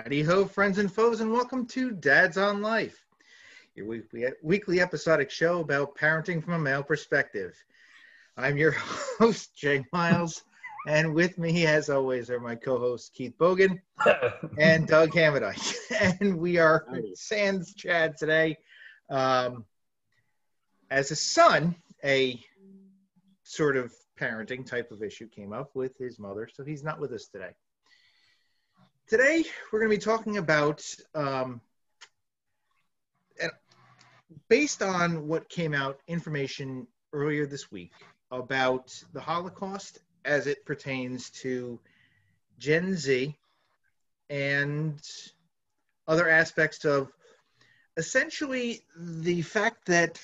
Howdy ho, friends and foes, and welcome to Dads on Life, your weekly episodic show about parenting from a male perspective. I'm your host, Jay Miles, and with me, as always, are my co-hosts, Keith Bogan and Doug Hamadike. And we are sans Chad today. As a son, a sort of parenting type of issue came up with his mother, so he's not with us today. Today, we're going to be talking about, and based on what came out, information earlier this week about the Holocaust as it pertains to Gen Z and other aspects of essentially the fact that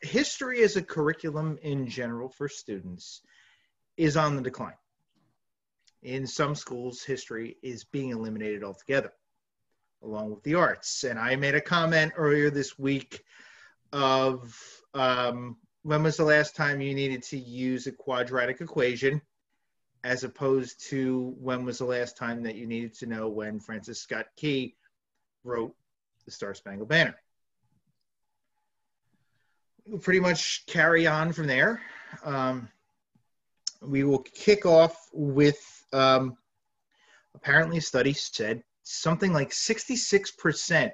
history as a curriculum in general for students is on the decline. In some schools, history is being eliminated altogether, along with the arts. And I made a comment earlier this week of when was the last time you needed to use a quadratic equation, as opposed to when was the last time that you needed to know when Francis Scott Key wrote the Star-Spangled Banner. We'll pretty much carry on from there. We will kick off with apparently a study said something like 66%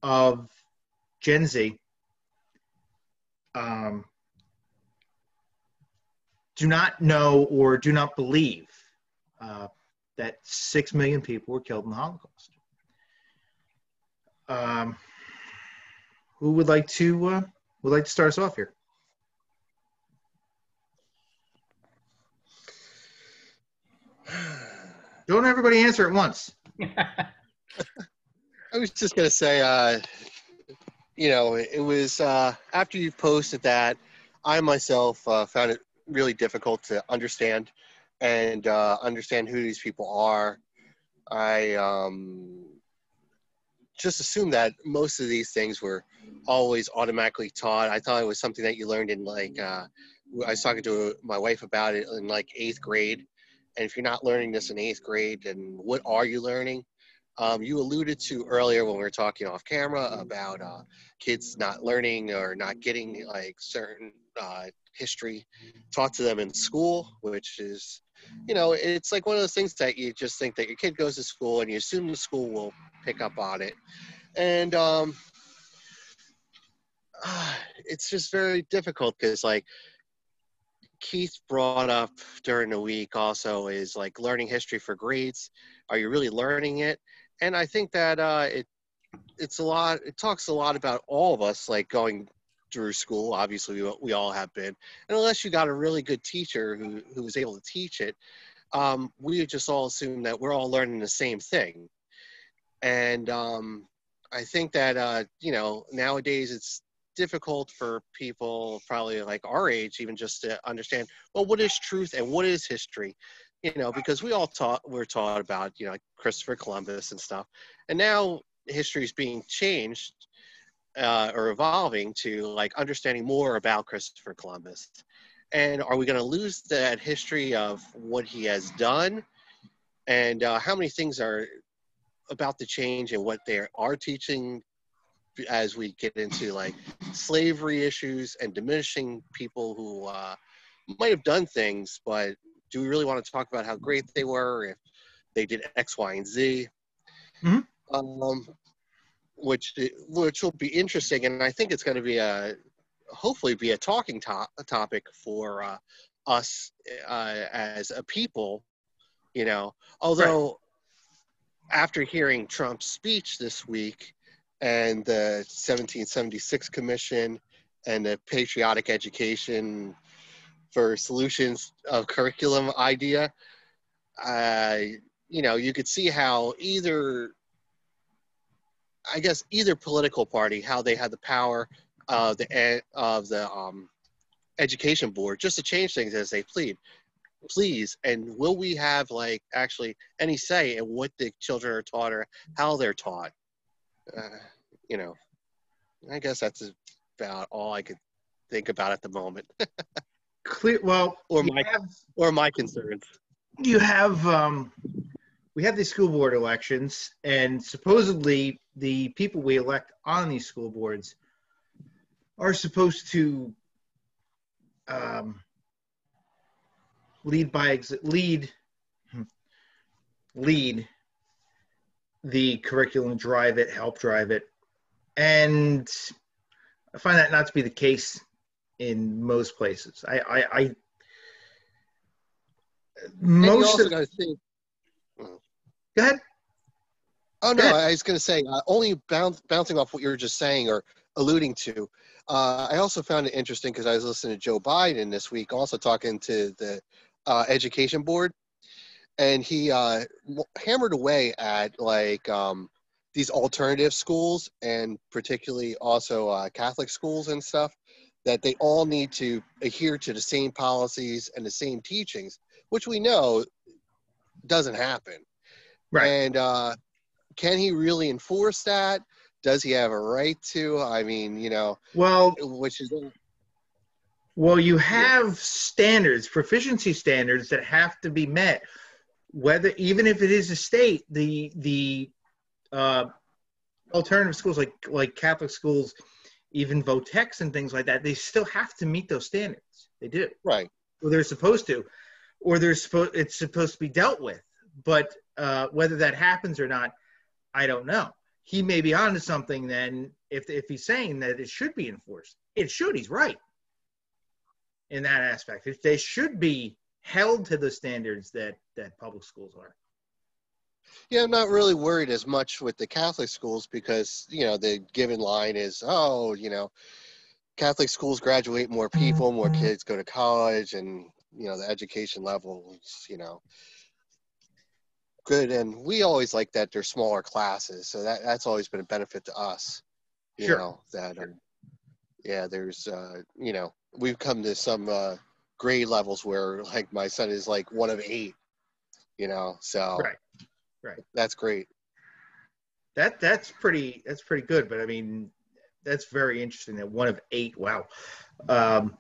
of Gen Z do not know or do not believe that 6 million people were killed in the Holocaust. Who would like to start us off here? Don't everybody answer at once. I was just going to say, it was after you posted that, I myself found it really difficult to understand and understand who these people are. I just assumed that most of these things were always automatically taught. I thought it was something that you learned in I was talking to my wife about it in 8th grade. And if you're not learning this in 8th grade, then what are you learning? You alluded to earlier when we were talking off camera about kids not learning or not getting certain history taught to them in school, which is, it's one of those things that you just think that your kid goes to school and you assume the school will pick up on it. And it's just very difficult because Keith brought up during the week also is learning history for grades. Are you really learning it? And I think that it talks a lot about all of us going through school. Obviously we all have been, and unless you got a really good teacher who was able to teach it, we just all assume that we're all learning the same thing. And I think that nowadays it's difficult for people probably our age even just to understand, well, what is truth and what is history, because we're taught about Christopher Columbus and stuff, and now history is being changed or evolving to understanding more about Christopher Columbus. And are we going to lose that history of what he has done, and how many things are about to change and what they are teaching as we get into slavery issues and diminishing people who might have done things, but do we really want to talk about how great they were if they did X, Y, and Z? Mm-hmm. Which will be interesting, and I think it's going to hopefully be a talking topic for us as a people, although right. After hearing Trump's speech this week, and the 1776 Commission and the patriotic education for solutions of curriculum idea, you could see how either political party, how they had the power of the education board just to change things as they please. And will we have actually any say in what the children are taught or how they're taught? I guess that's about all I could think about at the moment. Clear. Well, or my concerns. You have we have these school board elections, and supposedly the people we elect on these school boards are supposed to lead the curriculum, drive it, help drive it, and I find that not to be the case in most places. I And you most also of got to think. go ahead. Oh Go no, ahead. I was going to say only bouncing off what you were just saying or alluding to. I also found it interesting because I was listening to Joe Biden this week, also talking to the education board, and he hammered away at like these alternative schools and particularly also Catholic schools and stuff, that they all need to adhere to the same policies and the same teachings, which we know doesn't happen. Right. And can he really enforce that? Does he have a right to? I mean, Well, which is, you yeah, have standards, proficiency standards that have to be met. Whether even if it is a state, the alternative schools like Catholic schools, even Votex and things like that, they still have to meet those standards. They do. right. Or they're supposed to, or it's supposed to be dealt with. But whether that happens or not, I don't know. He may be onto something then if he's saying that it should be enforced. It should. He's right in that aspect. They should be held to the standards that public schools are. Yeah, I'm not really worried as much with the Catholic schools because, the given line is, Catholic schools graduate more people, more kids go to college, and, the education level is, good. And we always like that they're smaller classes. So that's always been a benefit to us, Sure. that, Sure. yeah, there's, we've come to some grade levels where like my son is like one of 8, so Right. Right. that's great. That's pretty good. But I mean, that's very interesting that one of 8. Wow. Um,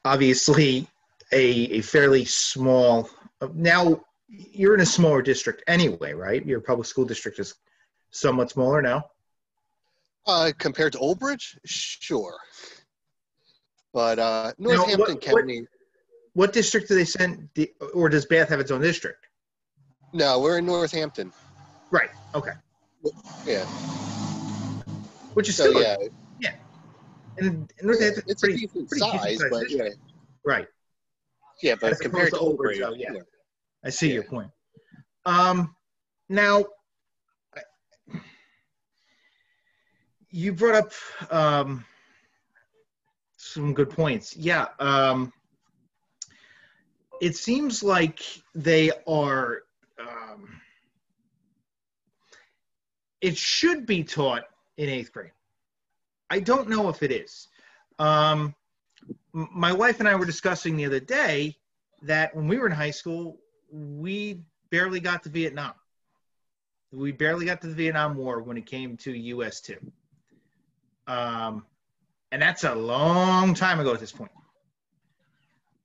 Obviously, a fairly small. Now you're in a smaller district anyway, right? Your public school district is somewhat smaller now. Compared to Old Bridge, sure. But Now, Northampton County, what district do they send? Or does Bath have its own district? no, we're in Northampton. Right. Okay. Yeah. Which is So still yeah, yeah. And yeah, Northampton's it's a pretty decent decent size, sized but yeah, district. Right. yeah, but As opposed compared to to Old Old Bridge, Bridge, though. Yeah. yeah, I see yeah. your point. Now you brought up some good points. Yeah. It seems like they are. It should be taught in 8th grade. I don't know if it is. My wife and I were discussing the other day that when we were in high school, we barely got to Vietnam. We barely got to the Vietnam War when it came to US2. And that's a long time ago at this point.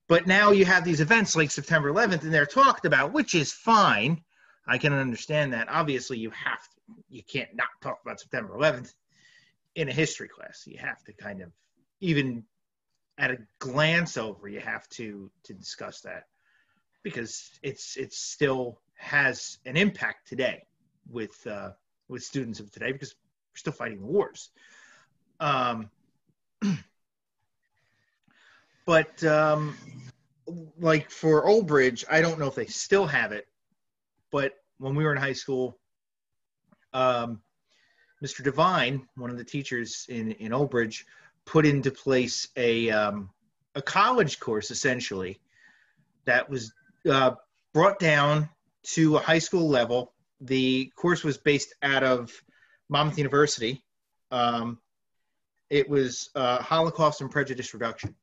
But now you have these events like September 11th, and they're talked about, which is fine. I can understand that. Obviously, you can't not talk about September 11th in a history class. You have to kind of, even at a glance over, you have to discuss that because it still has an impact today with students of today because we're still fighting the wars. But like for Old Bridge, I don't know if they still have it, but when we were in high school, Mr. Devine, one of the teachers in Old Bridge, put into place a college course essentially that was brought down to a high school level. The course was based out of Monmouth University. It was Holocaust and Prejudice Reduction.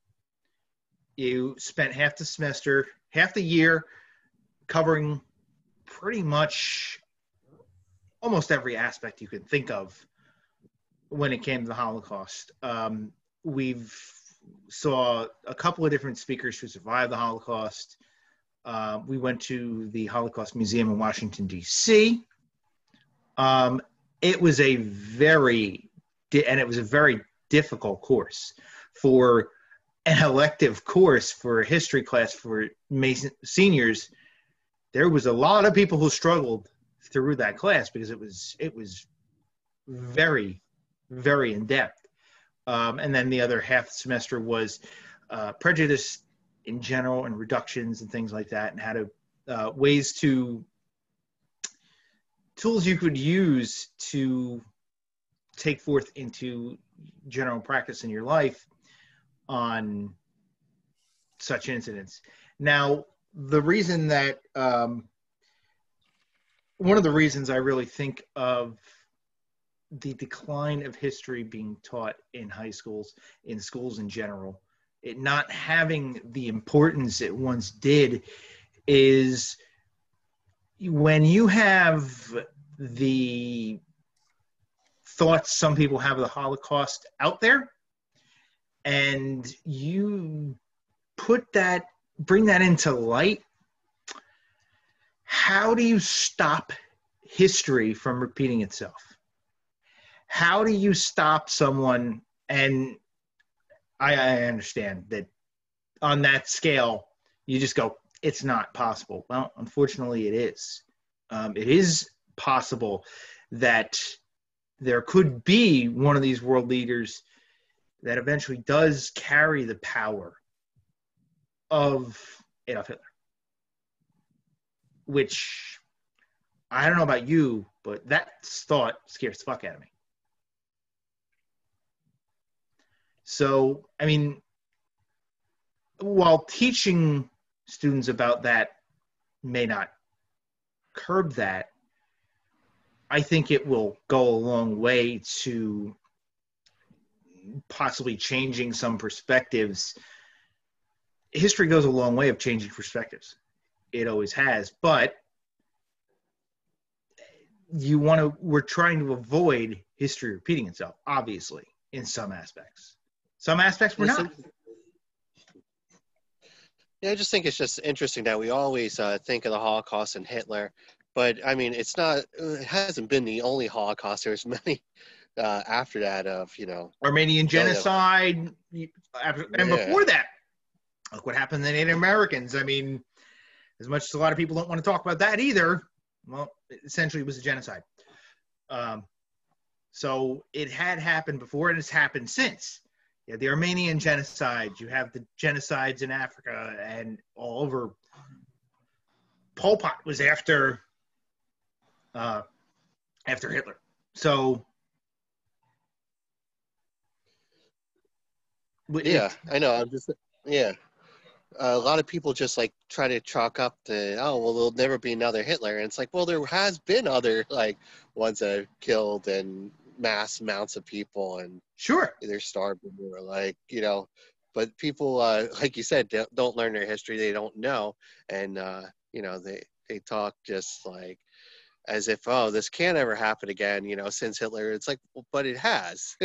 You spent half the year covering pretty much almost every aspect you could think of when it came to the Holocaust. We've saw a couple of different speakers who survived the Holocaust. We went to the Holocaust Museum in Washington, D.C. It was a very difficult course for an elective course for a history class for seniors. There was a lot of people who struggled through that class because it was very, very in depth. And then the other half semester was prejudice in general and reductions and things like that, and how to tools you could use to take forth into general practice in your life on such incidents. Now, the reason that one of the reasons I really think of the decline of history being taught in high schools, in schools in general, it not having the importance it once did, is when you have the thoughts some people have of the Holocaust out there, and you bring that into light, how do you stop history from repeating itself? How do you stop someone? And I understand that on that scale, you just go, it's not possible. Well, unfortunately, it is. It is possible that there could be one of these world leaders that eventually does carry the power of Adolf Hitler, which I don't know about you, but that thought scares the fuck out of me. So, I mean, while teaching students about that may not curb that, I think it will go a long way to possibly changing some perspectives. History goes a long way of changing perspectives. It always has, but we're trying to avoid history repeating itself, obviously, in some aspects. Some aspects we're not. Yeah, I just think it's just interesting that we always think of the Holocaust and Hitler, but I mean, it hasn't been the only Holocaust. There's many after that of, Armenian genocide, and before that, look what happened to the Native Americans. I mean, as much as a lot of people don't want to talk about that either, well, essentially it was a genocide. So it had happened before, and it's happened since. Yeah, the Armenian genocide. You have the genocides in Africa and all over. Pol Pot was after Hitler. So yeah, I know. A lot of people just like try to chalk up there'll never be another Hitler, and it's like, well, there has been other like ones that have killed and mass amounts of people and sure either starved or but people like you said don't learn their history. They don't know, and they talk just like as if, oh, this can't ever happen again, since Hitler. It's like, well, but it has.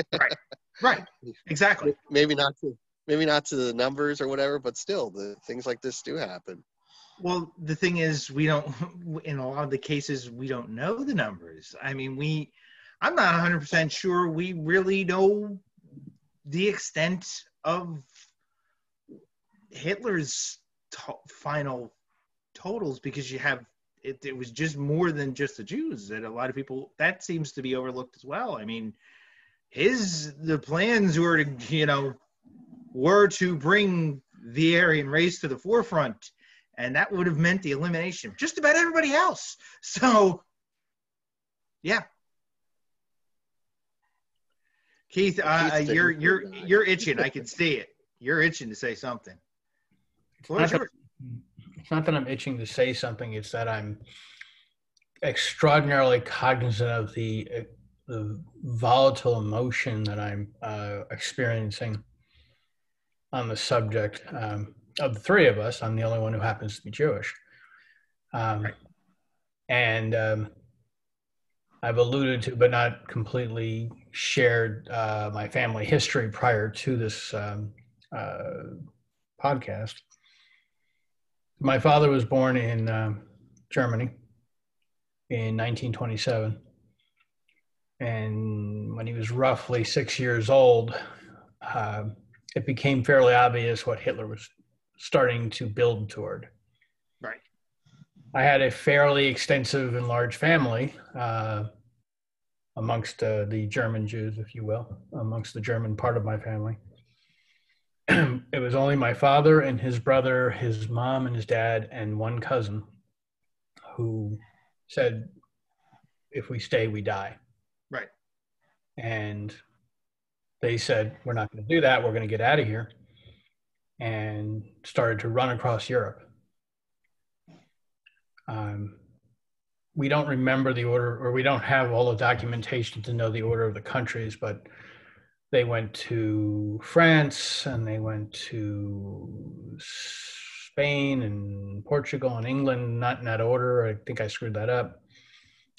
right exactly. Maybe not to the numbers or whatever, but still the things like this do happen. Well, the thing is, we don't, in a lot of the cases, we don't know the numbers. I mean, I'm not 100% sure we really know the extent of Hitler's final totals, because you have, it was just more than just the Jews, and a lot of people, that seems to be overlooked as well. I mean, the plans were to bring the Aryan race to the forefront, and that would have meant the elimination of just about everybody else. So, yeah. Keith, you're itching. I can see it. You're itching to say something. It's not that I'm itching to say something. It's that I'm extraordinarily cognizant of the volatile emotion that I'm experiencing on the subject. Of the three of us, I'm the only one who happens to be Jewish. Right. And I've alluded to, but not completely shared, my family history prior to this podcast. My father was born in Germany in 1927. And when he was roughly 6 years old, uh, it became fairly obvious what Hitler was starting to build toward. Right. I had a fairly extensive and large family amongst the German Jews, if you will, amongst the German part of my family. It was only my father and his brother, his mom and his dad, and one cousin who said, if we stay, we die. Right. And they said, we're not going to do that. We're going to get out of here. And started to run across Europe. We don't remember the order, or we don't have all the documentation to know the order of the countries, but they went to France and they went to Spain and Portugal and England, not in that order. I think I screwed that up.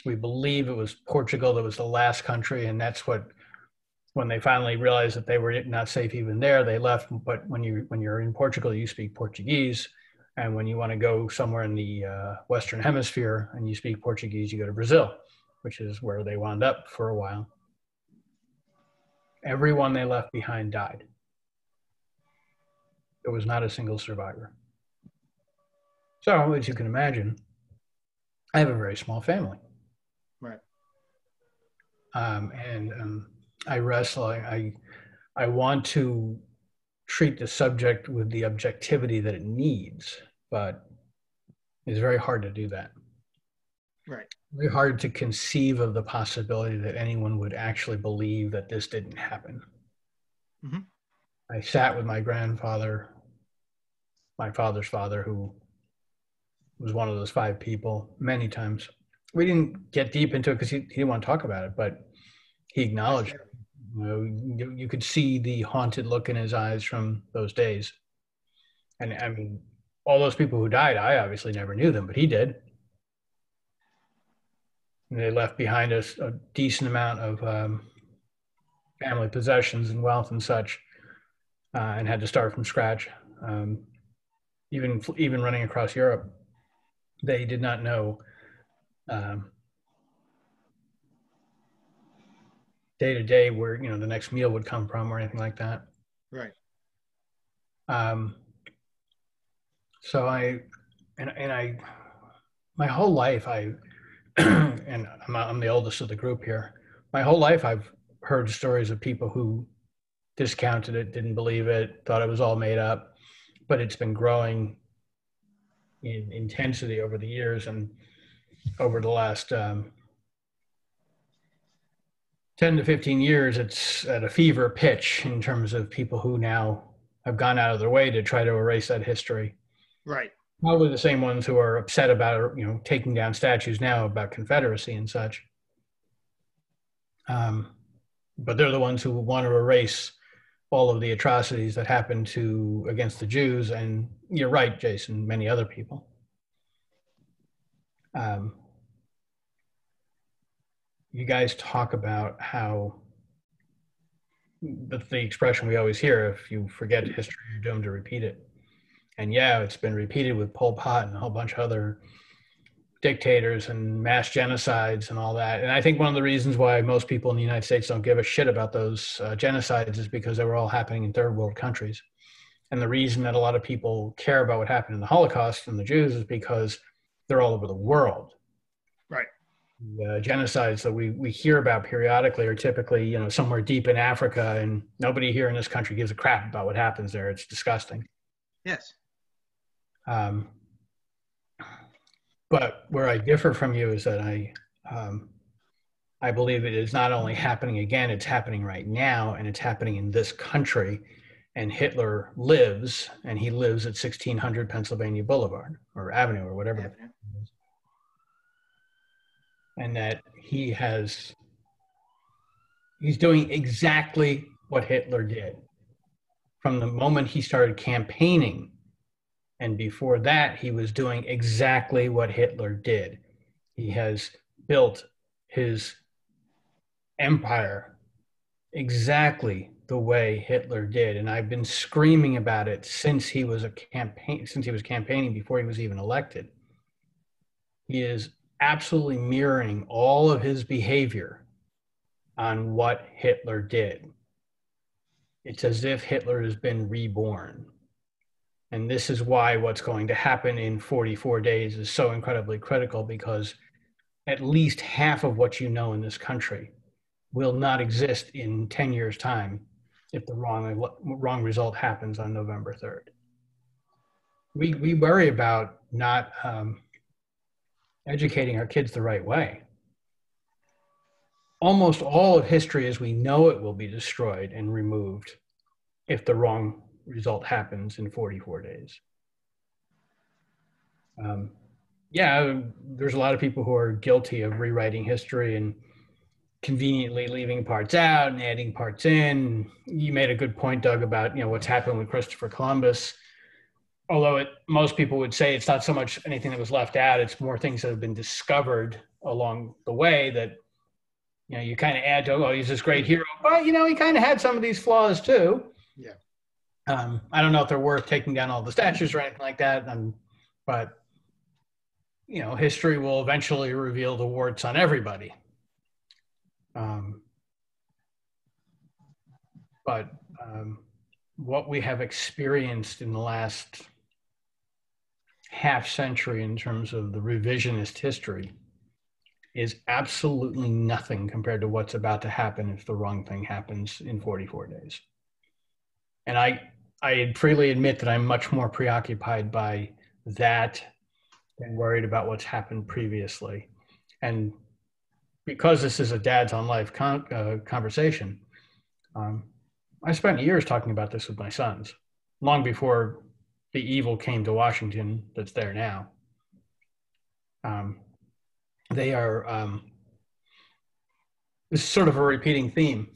We believe it was Portugal that was the last country, and that's what, when they finally realized that they were not safe even there, they left. But when you're in Portugal, you speak Portuguese. And when you want to go somewhere in the Western Hemisphere and you speak Portuguese, you go to Brazil, which is where they wound up for a while. Everyone they left behind died. There was not a single survivor. So, as you can imagine, I have a very small family. Right. I wrestle. I want to treat the subject with the objectivity that it needs, but it's very hard to do that. Right. Very hard to conceive of the possibility that anyone would actually believe that this didn't happen. Mm-hmm. I sat with my grandfather, my father's father, who was one of those 5 people, many times. We didn't get deep into it because he didn't want to talk about it, but he acknowledged it. You could see the haunted look in his eyes from those days. And I mean, all those people who died, I obviously never knew them, but he did. And they left behind us a decent amount of family possessions and wealth and such, and had to start from scratch. Even running across Europe, they did not know day to day where the next meal would come from or anything like that. Right. So my whole life and I'm the oldest of the group here. My whole life I've heard stories of people who discounted it, didn't believe it, thought it was all made up, but it's been growing in intensity over the years, and over the last 10 to 15 years, it's at a fever pitch in terms of people who now have gone out of their way to try to erase that history. Right. Probably the same ones who are upset about, taking down statues now about Confederacy and such. But they're the ones who want to erase all of the atrocities that happened against the Jews. And you're right, Jason, many other people. You guys talk about how the expression we always hear, if you forget history, you're doomed to repeat it. And yeah, it's been repeated with Pol Pot and a whole bunch of other dictators and mass genocides and all that. And I think one of the reasons why most people in the United States don't give a shit about those genocides is because they were all happening in third world countries. And the reason that a lot of people care about what happened in the Holocaust and the Jews is because they're all over the world. Right. The genocides that we hear about periodically are typically, somewhere deep in Africa, and nobody here in this country gives a crap about what happens there. It's disgusting. Yes. But where I differ from you is that I believe it is not only happening again, it's happening right now, and it's happening in this country. And Hitler lives, and he lives at 1600 Pennsylvania Boulevard or Avenue or whatever. Avenue. And that he's doing exactly what Hitler did from the moment he started campaigning. And before that, he was doing exactly what Hitler did. He has built his empire exactly the way Hitler did, and I've been screaming about it since he was campaigning before he was even elected. He is absolutely mirroring all of his behavior on what Hitler did. It's as if Hitler has been reborn. And this is why what's going to happen in 44 days is so incredibly critical, because at least half of what you know in this country will not exist in 10 years' time if the wrong result happens on November 3rd. We worry about not educating our kids the right way. Almost all of history as we know it will be destroyed and removed if the wrong result happens in 44 days. Yeah, there's a lot of people who are guilty of rewriting history and conveniently leaving parts out and adding parts in. You made a good point, Doug, about what's happened with Christopher Columbus. Although most people would say it's not so much anything that was left out, it's more things that have been discovered along the way that you kind of add to. Oh, he's this great hero, but he kind of had some of these flaws too. Yeah. I don't know if they're worth taking down all the statues or anything like that, but history will eventually reveal the warts on everybody. But what we have experienced in the last half century in terms of the revisionist history is absolutely nothing compared to what's about to happen if the wrong thing happens in 44 days. And I freely admit that I'm much more preoccupied by that than worried about what's happened previously. And because this is a Dads on Life conversation, I spent years talking about this with my sons, long before the evil came to Washington that's there now. They are, this is sort of a repeating theme.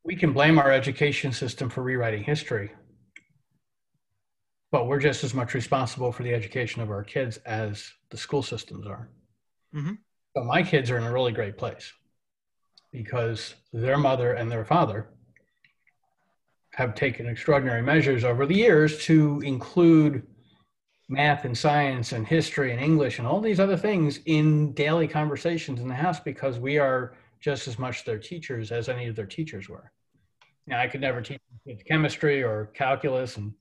We can blame our education system for rewriting history, but we're just as much responsible for the education of our kids as the school systems are. Mm-hmm. So my kids are in a really great place because their mother and their father have taken extraordinary measures over the years to include math and science and history and English and all these other things in daily conversations in the house, because we are just as much their teachers as any of their teachers were. Now, I could never teach chemistry or calculus, and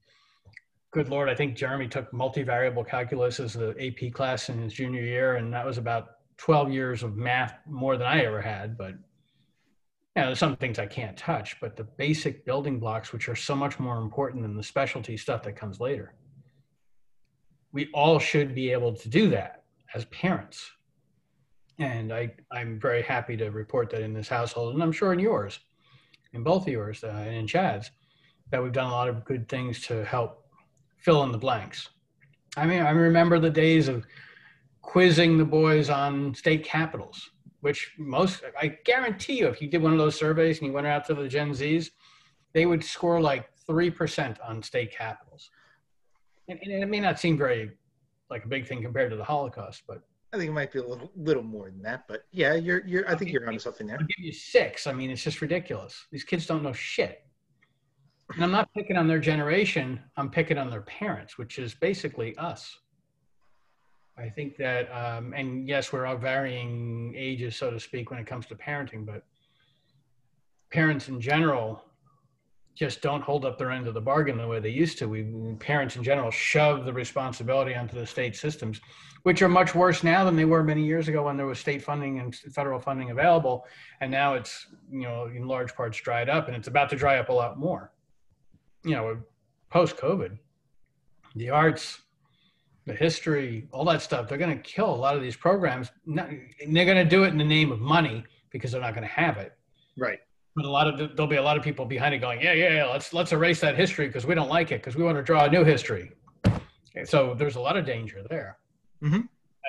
good Lord, I think Jeremy took multivariable calculus as the AP class in his junior year, and that was about 12 years of math more than I ever had. But there's some things I can't touch, but the basic building blocks, which are so much more important than the specialty stuff that comes later, we all should be able to do that as parents. And I'm very happy to report that in this household, and I'm sure in yours, in both of yours, and in Chad's, that we've done a lot of good things to help fill in the blanks. I mean, I remember the days of quizzing the boys on state capitals, which I guarantee you, if you did one of those surveys and you went out to the Gen Zs, they would score like 3% on state capitals. And it may not seem very like a big thing compared to the Holocaust, but I think it might be a little more than that. But yeah, I think you're onto something there. I'll give you 6. I mean, it's just ridiculous. These kids don't know shit. And I'm not picking on their generation. I'm picking on their parents, which is basically us. I think that, and yes, we're of varying ages, so to speak, when it comes to parenting, but parents in general just don't hold up their end of the bargain the way they used to. Parents in general shove the responsibility onto the state systems, which are much worse now than they were many years ago when there was state funding and federal funding available. And now it's, in large parts dried up, and it's about to dry up a lot more. Post-COVID, the arts, the history, all that stuff, they're going to kill a lot of these programs. And they're going to do it in the name of money because they're not going to have it. Right. But there'll be a lot of people behind it going, yeah, let's erase that history because we don't like it, because we want to draw a new history. Okay, so there's a lot of danger there. Mm-hmm.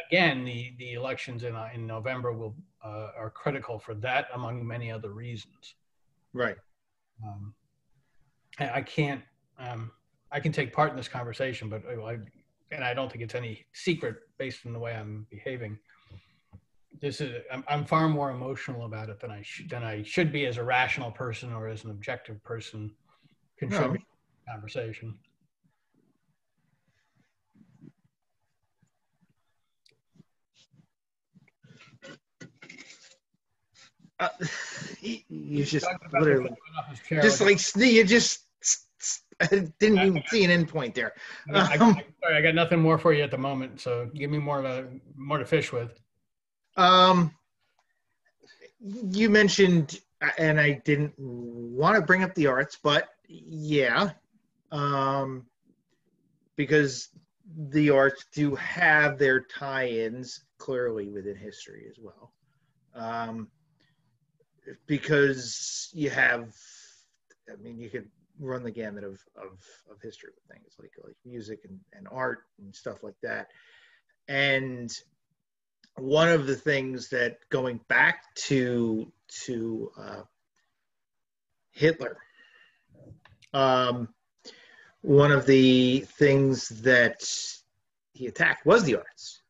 Again, the elections in November are critical for that, among many other reasons. Right. I can't. I can take part in this conversation, but I don't think it's any secret based on the way I'm behaving. I'm far more emotional about it than I should be as a rational person or as an objective person contributing to the conversation. You just literally, I didn't even see an end point there. Sorry, I got nothing more for you at the moment, so give me more to fish with. You mentioned, and I didn't want to bring up the arts, but yeah, because the arts do have their tie-ins clearly within history as well. Because you have, I mean, you could run the gamut of history with things like music and art and stuff like that. And one of the things that, going back to Hitler, one of the things that he attacked was the arts.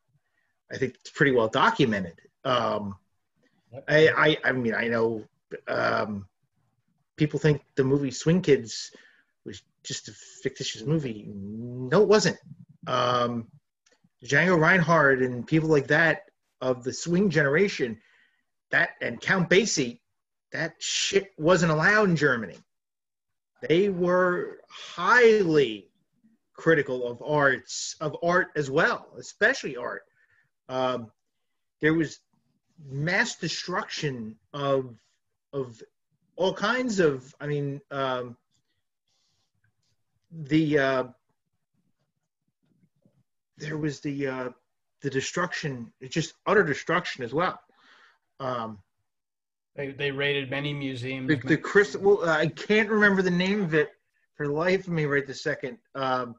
I think it's pretty well documented. I mean, I know people think the movie Swing Kids was just a fictitious movie. No, it wasn't. Django Reinhardt and people like that of the swing generation, that and Count Basie, that shit wasn't allowed in Germany. They were highly critical of art as well, especially art. There was mass destruction of all kinds of, I mean, there was the destruction, it's just utter destruction as well. They raided many museums. I can't remember the name of it for the life of me right this second. The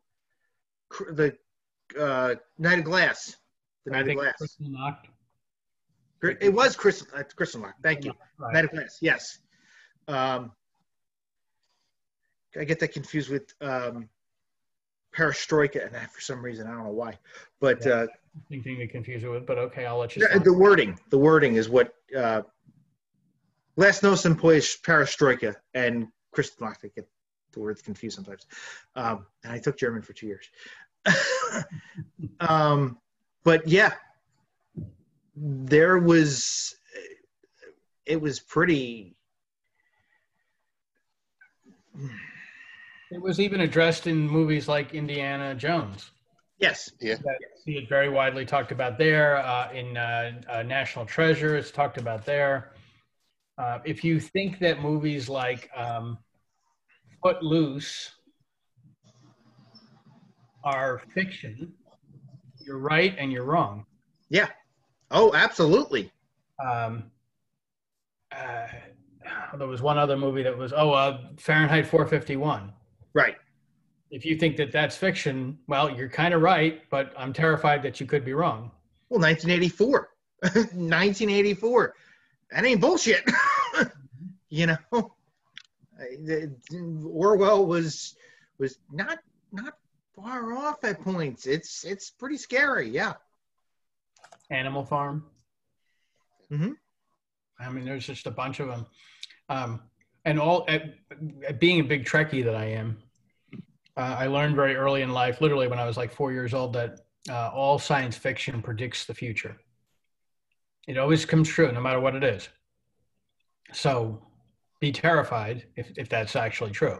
Night of Glass. The Night of Glass. Kristallnacht. It was Kristallnacht. Thank you. Right. Night of Glass. Yes. I get that confused with Perestroika, and for some reason I don't know why. But thing to confuse it with. But okay, I'll let you. The wording is what. Glasnost employs Perestroika and Kristallnacht. I get the words confused sometimes. And I took German for 2 years. But yeah, it was pretty. It was even addressed in movies like Indiana Jones. Yes. Yeah. See it very widely talked about there. In National Treasure, it's talked about there. If you think that movies like Footloose are fiction, you're right and you're wrong. Yeah. Oh, absolutely. There was one other movie that was, Fahrenheit 451. Right. If you think that that's fiction, well, you're kind of right, but I'm terrified that you could be wrong. Well, 1984. 1984. That ain't bullshit. You know, Orwell was not far off at points. It's pretty scary. Yeah. Animal Farm. Mm-hmm. I mean, there's just a bunch of them. And all being a big Trekkie that I am, I learned very early in life, literally when I was like 4 years old, that all science fiction predicts the future. It always comes true, no matter what it is. So be terrified if that's actually true.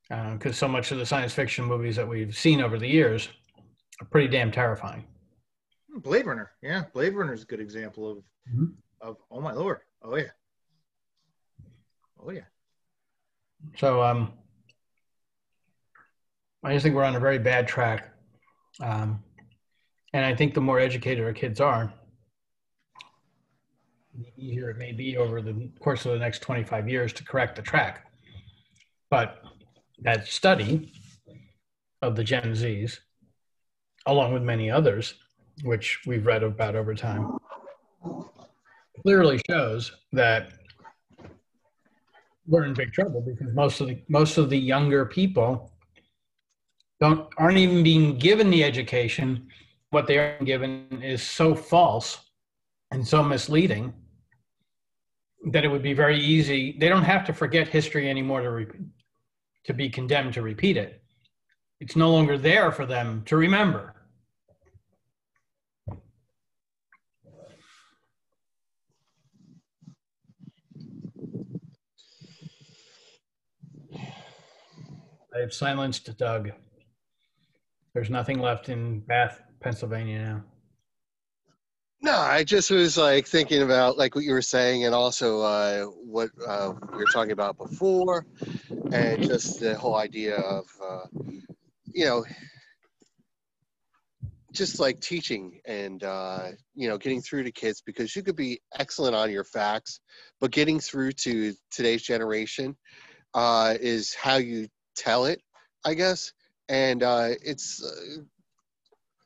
Because so much of the science fiction movies that we've seen over the years are pretty damn terrifying. Blade Runner. Yeah, Blade Runner is a good example of oh my Lord. Oh yeah. Oh yeah. So I just think we're on a very bad track. And I think the more educated our kids are, the easier it may be over the course of the next 25 years to correct the track. But that study of the Gen Zs, along with many others, which we've read about over time, clearly shows that we're in big trouble because most of the younger people aren't even being given the education. What they are given is so false and so misleading that it would be very easy. They don't have to forget history anymore to be condemned to repeat it. It's no longer there for them to remember. I have silenced Doug. There's nothing left in Bath, Pennsylvania now. No, I just was like thinking about like what you were saying, and also what we were talking about before, and just the whole idea of you know, just like teaching and getting through to kids, because you could be excellent on your facts, but getting through to today's generation is how you tell it, I guess, and it's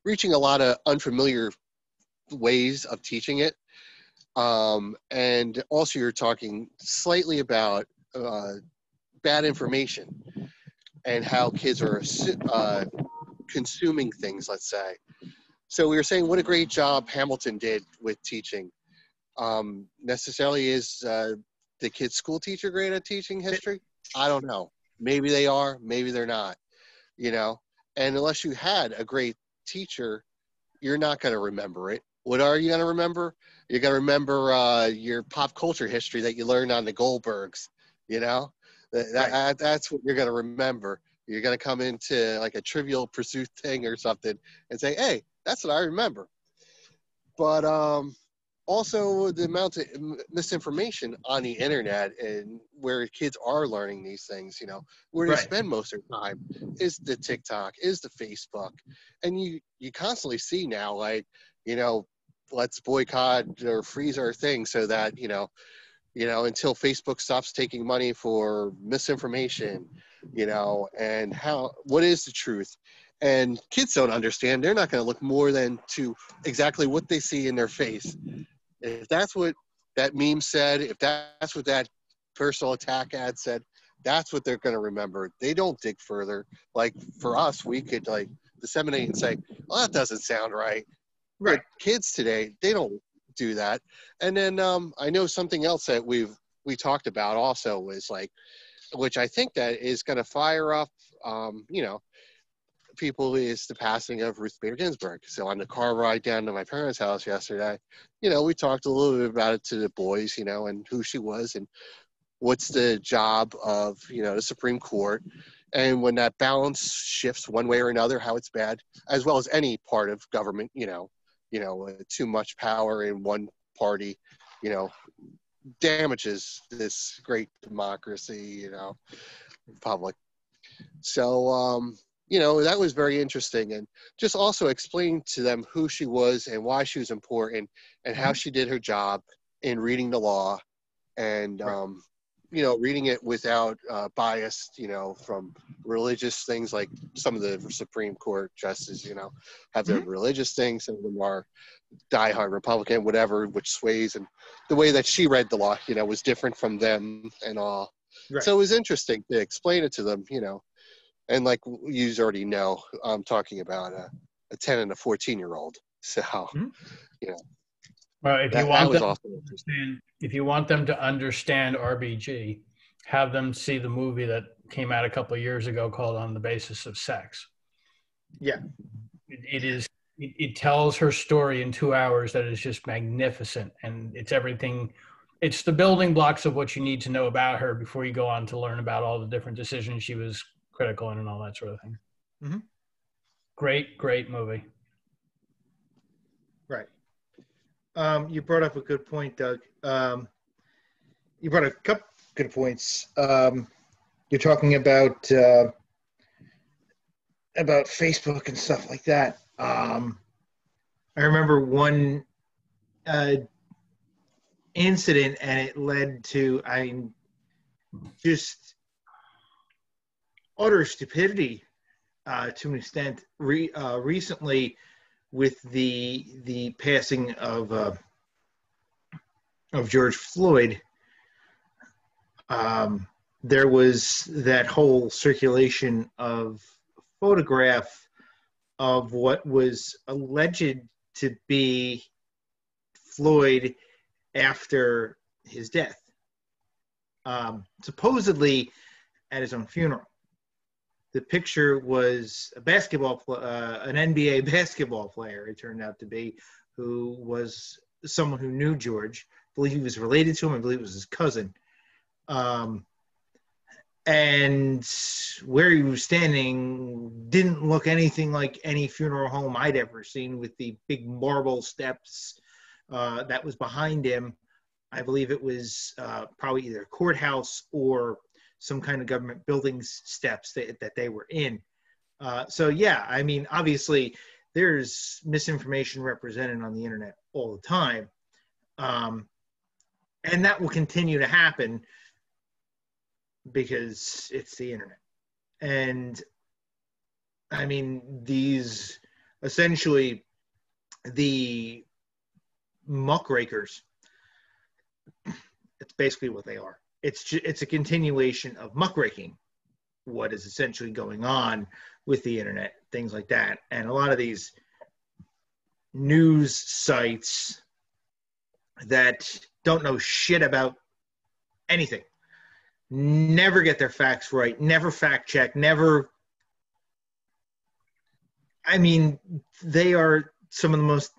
reaching a lot of unfamiliar ways of teaching it. And also you're talking slightly about bad information and how kids are consuming things, let's say. So we were saying what a great job Hamilton did with teaching. Necessarily is the kid's school teacher great at teaching history? I don't know. Maybe they are, maybe they're not, and unless you had a great teacher, you're not going to remember it. What are you going to remember? You're going to remember your pop culture history that you learned on the Goldbergs, That's what you're going to remember. You're going to come into like a Trivial Pursuit thing or something and say, hey, that's what I remember. But also the amount of misinformation on the internet and where kids are learning these things, where they spend most of their time is the TikTok, is the Facebook. And you constantly see now, like, let's boycott or freeze our thing so that, until Facebook stops taking money for misinformation, and what is the truth? And kids don't understand. They're not going to look more than to exactly what they see in their face. If that's what that meme said, if that's what that personal attack ad said, that's what they're going to remember. They don't dig further. Like for us, we could like disseminate and say, well, that doesn't sound right. Right. But kids today, they don't do that. And then I know something else that we talked about also was like, which I think that is going to fire up, people, is the passing of Ruth Bader Ginsburg. So on the car ride down to my parents' house yesterday, we talked a little bit about it to the boys, and who she was and what's the job of, the Supreme Court. And when that balance shifts one way or another, how it's bad, as well as any part of government, too much power in one party, damages this great democracy, republic. So, that was very interesting, and just also explain to them who she was and why she was important and how she did her job in reading the law and, reading it without bias, from religious things, like some of the Supreme Court justices, have their religious things. Some of them are diehard Republican, whatever, which sways. And the way that she read the law, was different from them and all. Right. So it was interesting to explain it to them, and like you already know, I'm talking about a 10 and a 14-year-old. So, Well, if you want them to understand RBG, have them see the movie that came out a couple of years ago called On the Basis of Sex. Yeah. It tells her story in 2 hours that is just magnificent, and it's everything. It's the building blocks of what you need to know about her before you go on to learn about all the different decisions she was critical in and all that sort of thing. Mm-hmm. Great movie. Right. You brought up a good point, Doug. You brought a couple good points. You're talking about Facebook and stuff like that. I remember one incident, and it led to, just utter stupidity to an extent. Recently, with the passing of George Floyd, there was that whole circulation of photograph of what was alleged to be Floyd after his death, supposedly at his own funeral. The picture was an NBA basketball player, it turned out to be, who was someone who knew George. I believe he was related to him. I believe it was his cousin. And where he was standing didn't look anything like any funeral home I'd ever seen, with the big marble steps that was behind him. I believe it was probably either a courthouse or some kind of government buildings steps that they were in. So yeah, I mean, obviously there's misinformation represented on the internet all the time. And that will continue to happen because it's the internet. And I mean, these essentially the muckrakers, it's basically what they are. It's a continuation of muckraking, what is essentially going on with the internet, things like that. And a lot of these news sites that don't know shit about anything, never get their facts right, never fact check, never. I mean, they are some of the most,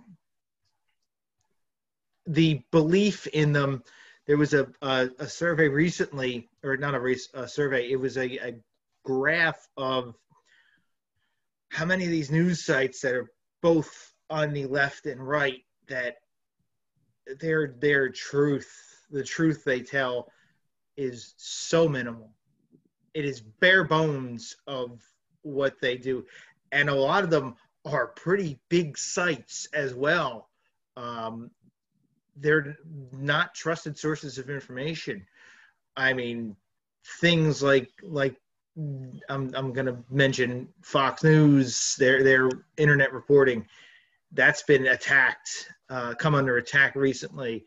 the belief in them. There was a survey recently, or not a survey, it was a graph of how many of these news sites that are both on the left and right, that their truth, the truth they tell, is so minimal. It is bare bones of what they do. And a lot of them are pretty big sites as well. They're not trusted sources of information. I mean, things like I'm going to mention Fox News, their internet reporting, that's been attacked, come under attack recently.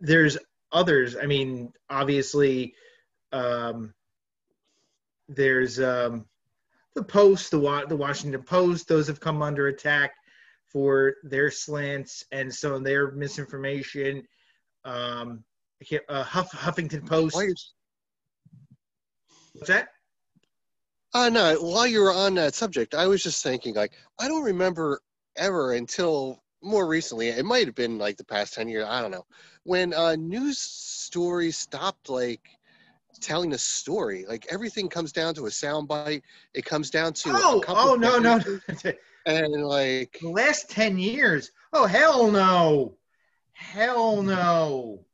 There's others. I mean, obviously, there's the Post, the Washington Post. Those have come under attack for their slants and some of their misinformation. Huffington Post. What's that? No, while you were on that subject, I was just thinking, like, I don't remember ever until more recently, it might have been like the past 10 years, I don't know, when news stories stopped, like, telling the story. Like, everything comes down to a soundbite. It comes down to a couple no. And, like... The last 10 years? Oh, hell no. Hell no.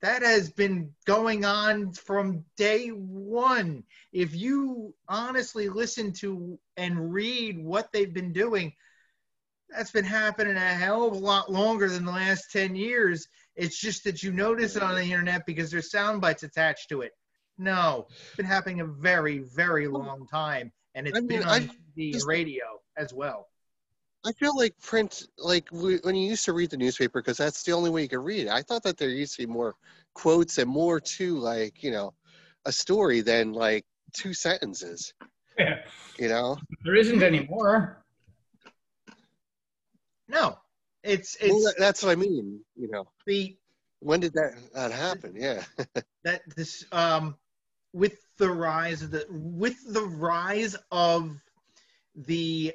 That has been going on from day one. If you honestly listen to and read what they've been doing, that's been happening a hell of a lot longer than the last 10 years. It's just that you notice it on the internet because there's sound bites attached to it. No, it's been happening a very, very long time. And it's been on TV and radio as well. I feel like print, like when you used to read the newspaper, because that's the only way you could read it. I thought that there used to be more quotes and more to, like, you know, a story than like 2 sentences. Yeah. You know? There isn't anymore. No. It's well, that's what I mean, you know. When did that happen? Yeah. That this with the rise of the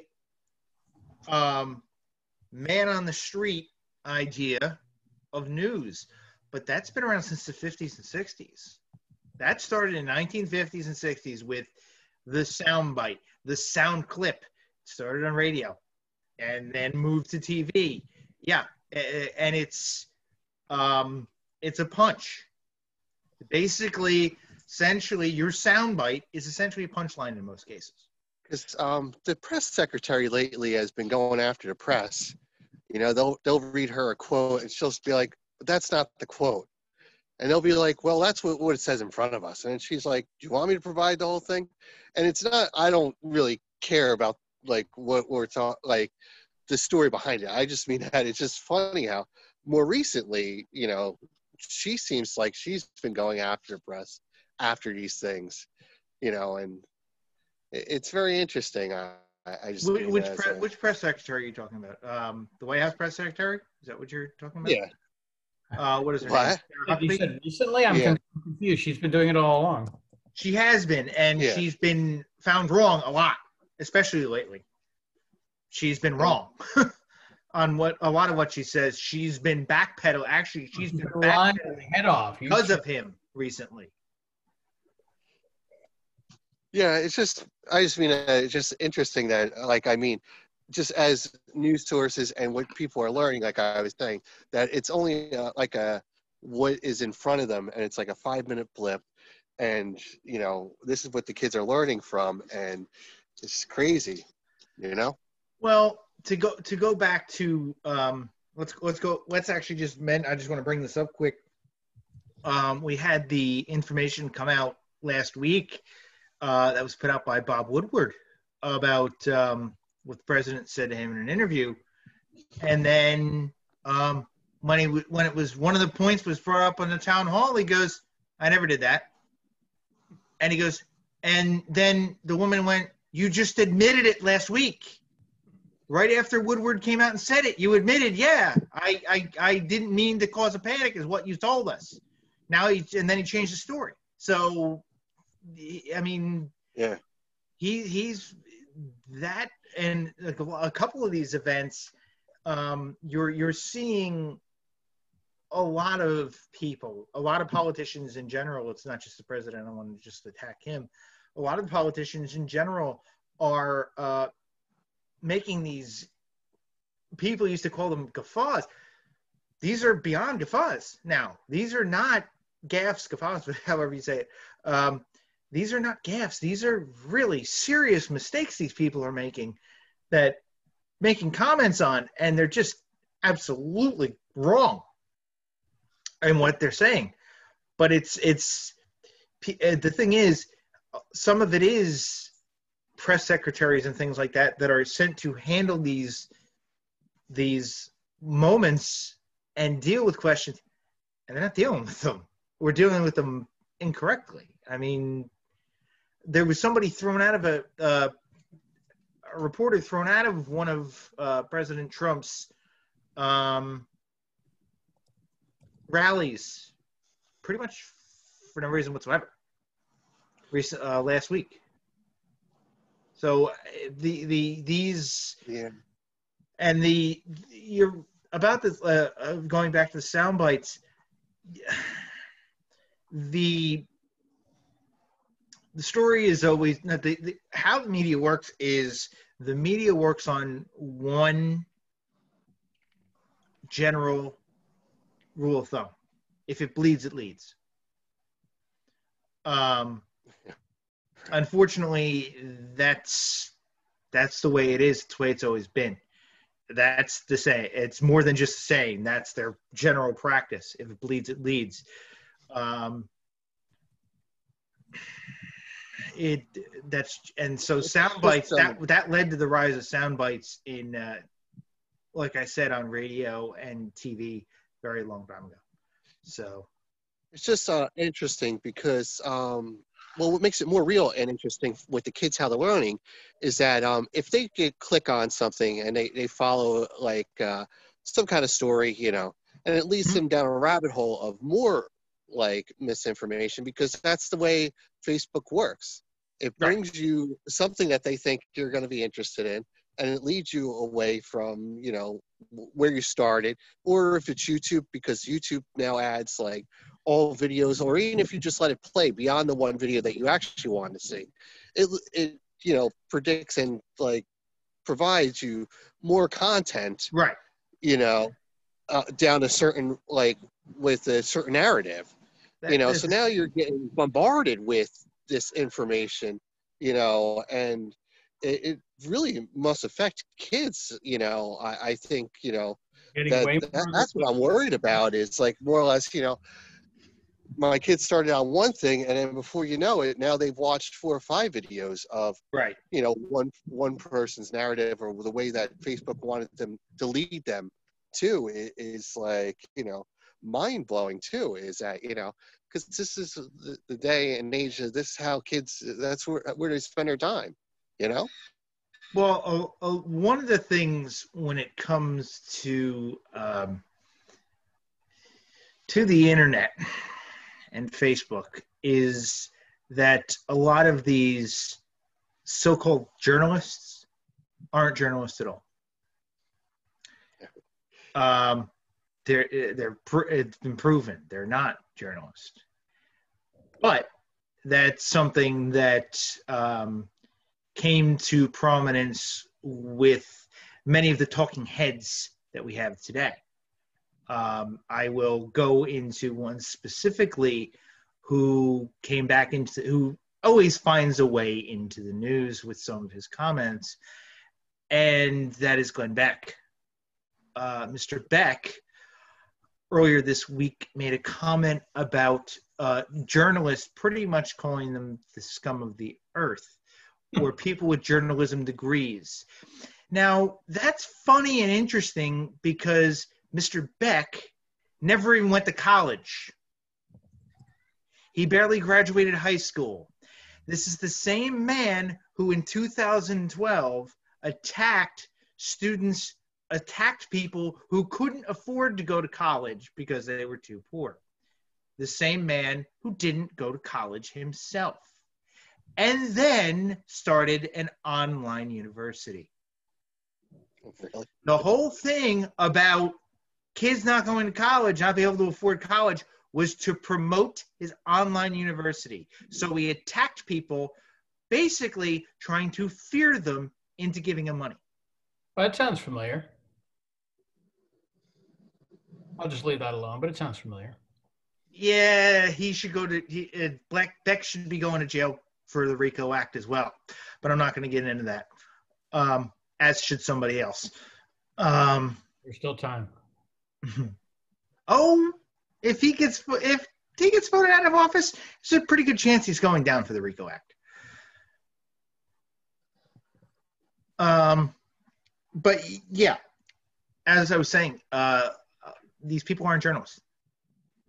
man on the street idea of news, but that's been around since the 50s and 60s. That started in 1950s and 60s with the soundbite, the sound clip. Started on radio and then moved to TV. Yeah, and it's a punch. Basically, essentially, your soundbite is essentially a punchline in most cases. Because the press secretary lately has been going after the press. You know, they'll read her a quote and she'll just be like, but that's not the quote. And they'll be like, well, that's what it says in front of us. And she's like, do you want me to provide the whole thing? And it's not, I don't really care about like what we're talking, like the story behind it. I just mean that it's just funny how more recently, you know, she seems like she's been going after the press after these things, you know, and it's very interesting. I just mean Which press secretary are you talking about? The White House press secretary? Is that what you're talking about? Yeah. What is her What? name? Sarah You Huckabee? said recently? I'm Yeah. confused. She's been doing it all along. She has been, and Yeah. she's been found wrong a lot, especially lately. She's been wrong on a lot of what she says. She's been backpedaling. Actually, she's been lying backpedaling her head off because of him recently. Yeah, I just mean, it's just interesting that, like, I mean, just as news sources and what people are learning, like I was saying, that it's only like what is in front of them, and it's like a 5-minute blip, and this is what the kids are learning from, and it's crazy, Well, to go back to let's actually just I just want to bring this up quick. We had the information come out last week that was put out by Bob Woodward about what the president said to him in an interview, and then when it was one of the points was brought up on the town hall, he goes, "I never did that," and he goes, and then the woman went, "You just admitted it last week." Right after Woodward came out and said it, you admitted, yeah, I didn't mean to cause a panic, is what you told us. And then he changed the story. So, I mean, Yeah. He's that, and a couple of these events, you're seeing a lot of people, a lot of politicians in general. It's not just the president. I don't want to just attack him. A lot of politicians in general are making these, people used to call them guffaws. These are beyond guffaws now. These are not gaffes, guffaws, however you say it. These are not gaffes. These are really serious mistakes these people are making comments on, and they're just absolutely wrong in what they're saying. But it's the thing is, some of it is press secretaries and things like that are sent to handle these moments and deal with questions, and they're not dealing with them. We're dealing with them incorrectly. I mean, there was somebody thrown out of a reporter thrown out of one of President Trump's rallies, pretty much for no reason whatsoever. Last week. So these and you're about this going back to the sound bites. The story is always how the media works is the media works on one general rule of thumb: if it bleeds, it leads. Unfortunately, that's the way it is. It's the way it's always been. That's the say. It's more than just saying. That's their general practice. If it bleeds, it leads. So sound bites, that led to the rise of sound bites in, like I said, on radio and TV very long time ago. So it's just interesting because what makes it more real and interesting with the kids, how they're learning, is that if they click on something and they follow like some kind of story, and it leads them down a rabbit hole of more like misinformation, because that's the way Facebook works. It brings you something that they think you're going to be interested in, and it leads you away from, where you started. Or if it's YouTube, because YouTube now adds like all videos, or even if you just let it play beyond the one video that you actually want to see, it predicts and like provides you more content, right, down a certain, like with a certain narrative, so now you're getting bombarded with this information, and it really must affect kids. I think, that's what I'm worried about. Is like more or less, my kids started on one thing, and then before you know it, now they've watched 4 or 5 videos of, one person's narrative, or the way that Facebook wanted them to lead them to is like, mind blowing too. Is that, because this is the day and age of this, how kids, that's where they spend their time, Well, one of the things when it comes to the internet and Facebook is that a lot of these so-called journalists aren't journalists at all. It's been proven they're not journalists, but that's something that came to prominence with many of the talking heads that we have today. I will go into one specifically who always finds a way into the news with some of his comments, and that is Glenn Beck. Mr. Beck earlier this week made a comment about journalists pretty much calling them the scum of the earth, or people with journalism degrees. Now, that's funny and interesting because Mr. Beck never even went to college. He barely graduated high school. This is the same man who in 2012 attacked people who couldn't afford to go to college because they were too poor. The same man who didn't go to college himself, and then started an online university. Really? The whole thing about kids not going to college, not being able to afford college, was to promote his online university. So he attacked people, basically trying to fear them into giving him money. Well, that sounds familiar. I'll just leave that alone, but it sounds familiar. Yeah, he should go to Beck should be going to jail for the RICO Act as well, but I'm not going to get into that. As should somebody else. There's still time. Oh, if he gets voted out of office, there's a pretty good chance he's going down for the RICO Act. But yeah, as I was saying, these people aren't journalists.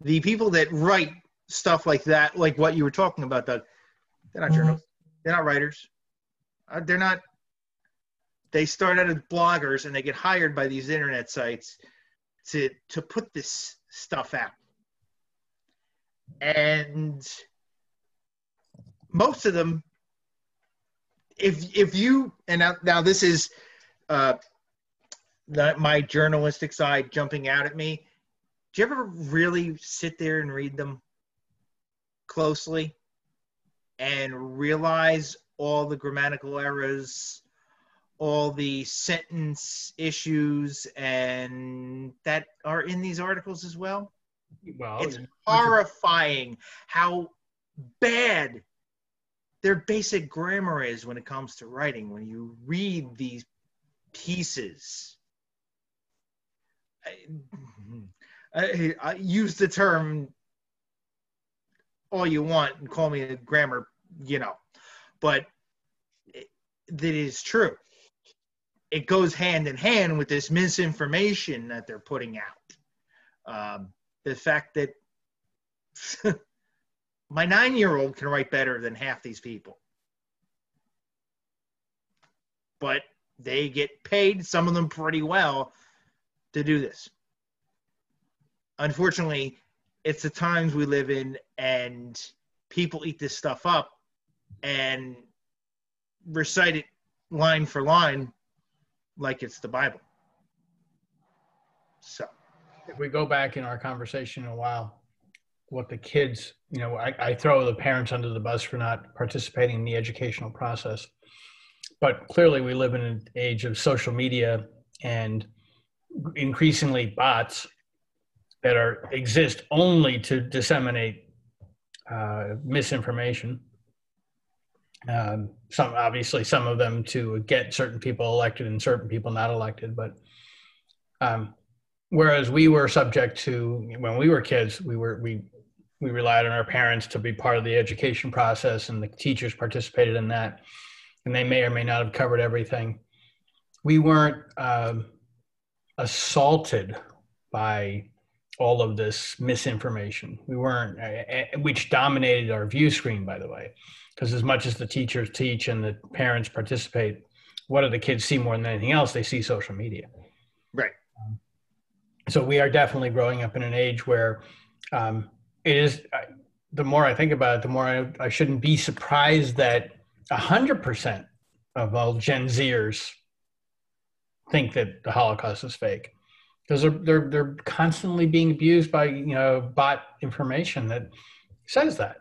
The people that write stuff like that, like what you were talking about, Doug, they're not journalists. They're not writers. They're not. They start out as bloggers and they get hired by these internet sites to put this stuff out. And most of them, if you, and now this is my journalistic side jumping out at me. Do you ever really sit there and read them closely and realize all the grammatical errors, all the sentence issues, and that are in these articles as well? Well, it's horrifying how bad their basic grammar is when it comes to writing. When you read these pieces, I use the term all you want and call me a grammar, but that is true. It goes hand in hand with this misinformation that they're putting out. The fact that my 9-year-old can write better than half these people. But they get paid, some of them pretty well, to do this. Unfortunately, it's the times we live in, and people eat this stuff up and recite it line for line like it's the Bible. So, if we go back in our conversation a while, what the kids, I throw the parents under the bus for not participating in the educational process. But clearly we live in an age of social media and increasingly bots that exist only to disseminate misinformation. Some of them to get certain people elected and certain people not elected. But whereas we were subject to, when we were kids, we relied on our parents to be part of the education process, and the teachers participated in that, and they may or may not have covered everything. We weren't assaulted by all of this misinformation. We weren't, which dominated our view screen, by the way, because as much as the teachers teach and the parents participate, what do the kids see more than anything else? They see social media. Right. So we are definitely growing up in an age where it is. The more I think about it, the more I shouldn't be surprised that 100% of all Gen Zers think that the Holocaust is fake, because they're constantly being abused by bot information that says that.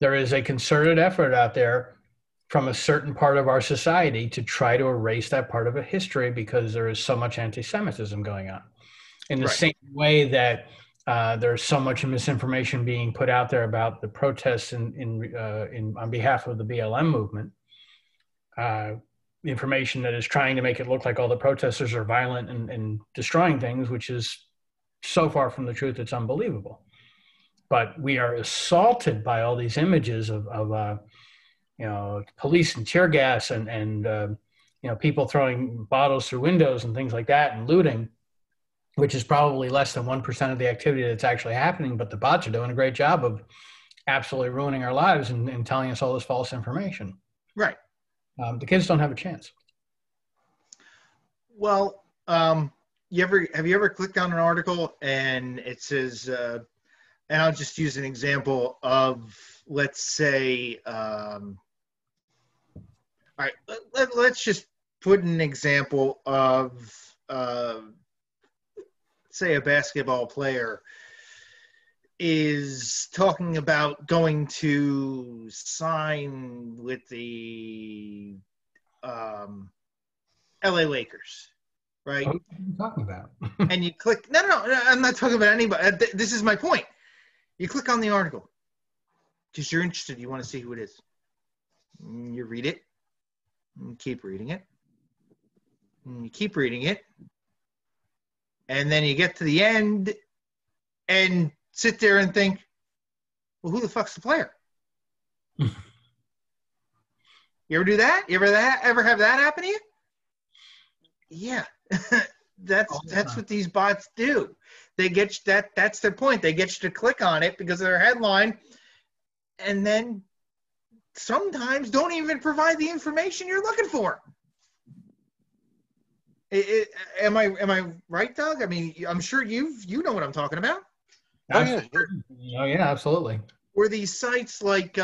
There is a concerted effort out there from a certain part of our society to try to erase that part of a history because there is so much anti-Semitism going on. In the same way that there's so much misinformation being put out there about the protests on behalf of the BLM movement, information that is trying to make it look like all the protesters are violent and destroying things, which is so far from the truth, it's unbelievable. But we are assaulted by all these images of police and tear gas and people throwing bottles through windows and things like that and looting, which is probably less than 1% of the activity that's actually happening. But the bots are doing a great job of absolutely ruining our lives and telling us all this false information. Right. The kids don't have a chance. Well, have you ever clicked on an article and it says, and I'll just use an example of, let's say, all right, let's just put an example of, say, a basketball player is talking about going to sign with the LA Lakers, right? What are you talking about? And you click, no, I'm not talking about anybody. This is my point. You click on the article because you're interested. You want to see who it is. You read it. You keep reading it. And you keep reading it. And then you get to the end and sit there and think, well, who the fuck's the player? You ever do that? You ever have that happen to you? Yeah. That's what these bots do. They get you, that's their point. They get you to click on it because of their headline, and then sometimes don't even provide the information you're looking for. Am I right, Doug? I mean, I'm sure you know what I'm talking about. Oh yeah, absolutely. Or these sites like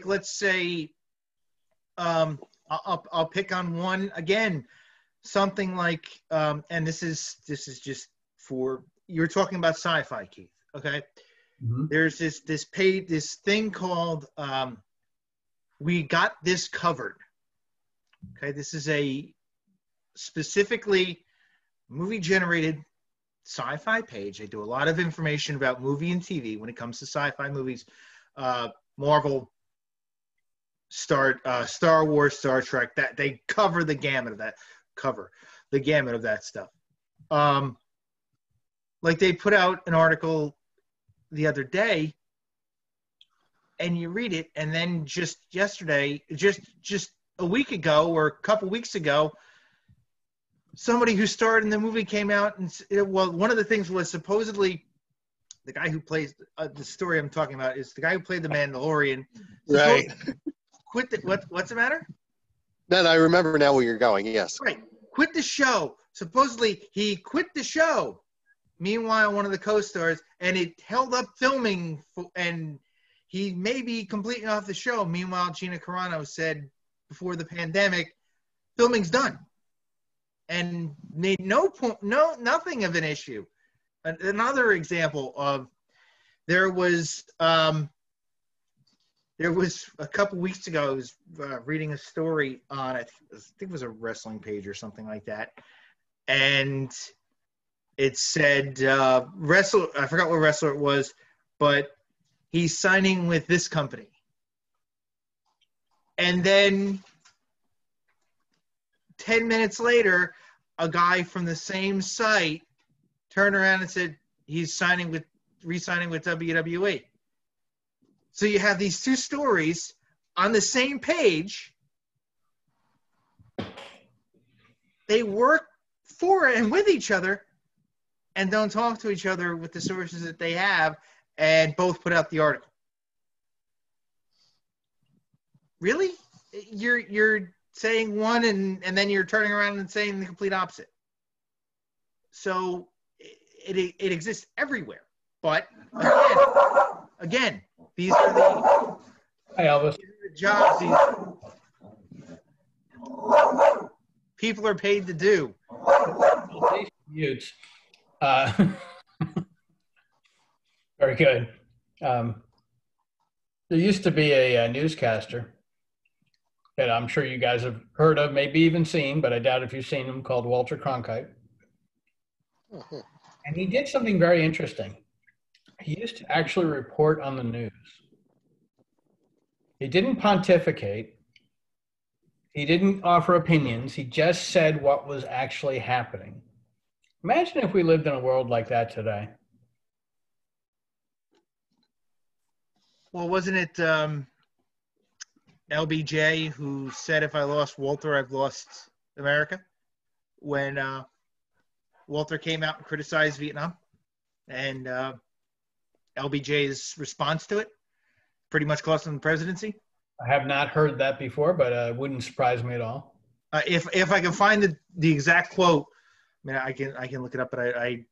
let's say, I'll pick on one again, something like, and this is just for, you're talking about sci-fi, Keith. Okay, there's this thing called We Got This Covered. Okay, this is a specifically movie-generated sci-fi page. They do a lot of information about movie and TV when it comes to sci-fi movies, Marvel, Star Wars, Star Trek. That they cover the gamut of that stuff. Like they put out an article the other day, and you read it, and then just yesterday, just a week ago or a couple weeks ago, somebody who starred in the movie came out and, well, one of the things was supposedly the guy who plays the story I'm talking about is the guy who played the Mandalorian. Right. What's the matter? Then I remember now where you're going. Yes. Right. Quit the show. Supposedly he quit the show. Meanwhile, one of the co-stars, and it held up filming, and he may be completely off the show. Meanwhile, Gina Carano said before the pandemic, filming's done, and made nothing of an issue. Another example of there was a couple weeks ago, I was reading a story on, I think it was a wrestling page or something like that, and it said I forgot what wrestler it was, but he's signing with this company. And then 10 minutes later, a guy from the same site turned around and said he's re-signing with WWE. So you have these two stories on the same page. They work for and with each other and don't talk to each other with the sources that they have, and both put out the article. Really? You're saying one and then you're turning around and saying the complete opposite. So it exists everywhere. But again, these are the jobs these people are paid to do. Mutes. Very good. There used to be a newscaster that I'm sure you guys have heard of, maybe even seen, but I doubt if you've seen him, called Walter Cronkite. Mhm. And he did something very interesting. He used to actually report on the news. He didn't pontificate. He didn't offer opinions. He just said what was actually happening. Imagine if we lived in a world like that today. Well, wasn't it LBJ who said, if I lost Walter, I've lost America? When Walter came out and criticized Vietnam, and LBJ's response to it pretty much cost him the presidency. I have not heard that before, but it wouldn't surprise me at all. If I can find the exact quote, I mean, I can look it up, but I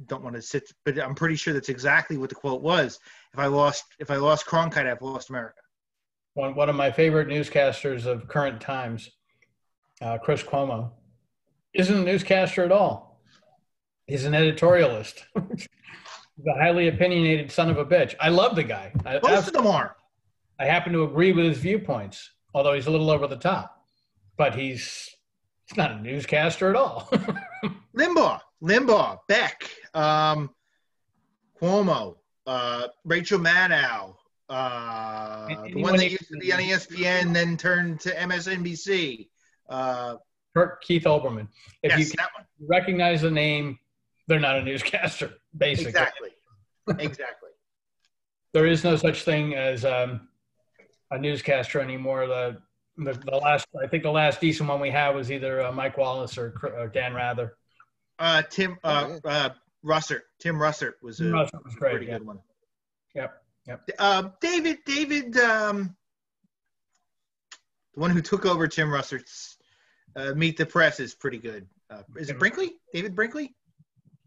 don't want to sit. But I'm pretty sure that's exactly what the quote was. If I lost Cronkite, I've lost America. One of my favorite newscasters of current times, Chris Cuomo, isn't a newscaster at all. He's an editorialist. He's a highly opinionated son of a bitch. I love the guy. Most of them are. I happen to agree with his viewpoints, although he's a little over the top. But he's not a newscaster at all. Limbaugh, Beck, Cuomo, Rachel Maddow, the one that used to be on ESPN, then turned to MSNBC. Keith Olbermann. If yes, you recognize the name, they're not a newscaster, basically. Exactly. There is no such thing as a newscaster anymore. The last decent one we had was either Mike Wallace or Dan Rather. Tim Russert. Tim Russert was a pretty good one. Yep. David, the one who took over Tim Russert's Meet the Press is pretty good. Is it Brinkley? David Brinkley?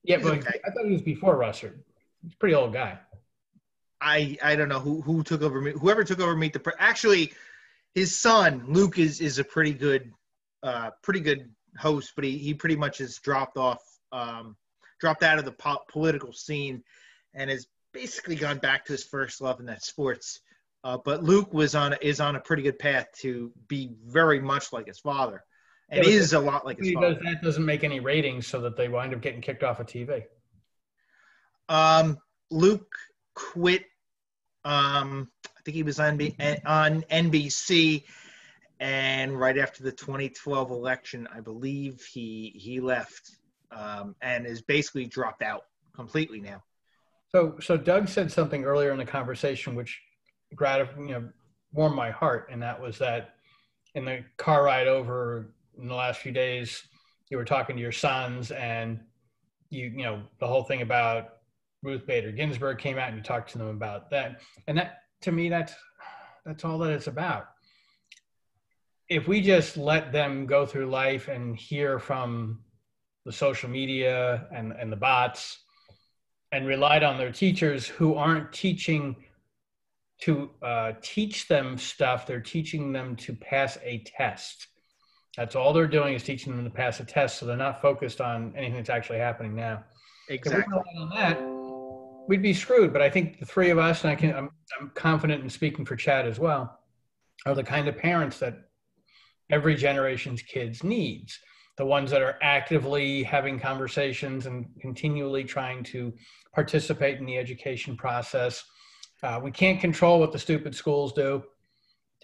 Yeah, but okay. I thought he was before Russert. He's a pretty old guy. I don't know who took over. Whoever took over Meet the Press. Actually, his son Luke is a pretty good host, but he pretty much has dropped out of the political scene, and has basically gone back to his first love, and that's sports. But Luke is on a pretty good path to be very much like his father, and is a lot like his father. That doesn't make any ratings, so that they wind up getting kicked off of TV. Luke quit. I think he was on NBC, and right after the 2012 election, I believe he left, and is basically dropped out completely now. So Doug said something earlier in the conversation which warmed my heart, and that was that in the car ride over in the last few days, you were talking to your sons, and the whole thing about Ruth Bader Ginsburg came out, and you talked to them about that. And that, to me, that's all that it's about. If we just let them go through life and hear from the social media and the bots, and relied on their teachers who aren't teaching to teach them stuff, they're teaching them to pass a test. That's all they're doing, is teaching them to pass a test, so they're not focused on anything that's actually happening now. Exactly. If we relied on that, we'd be screwed. But I think the three of us, and I'm confident in speaking for Chad as well, are the kind of parents that every generation's kids needs. The ones that are actively having conversations and continually trying to participate in the education process. We can't control what the stupid schools do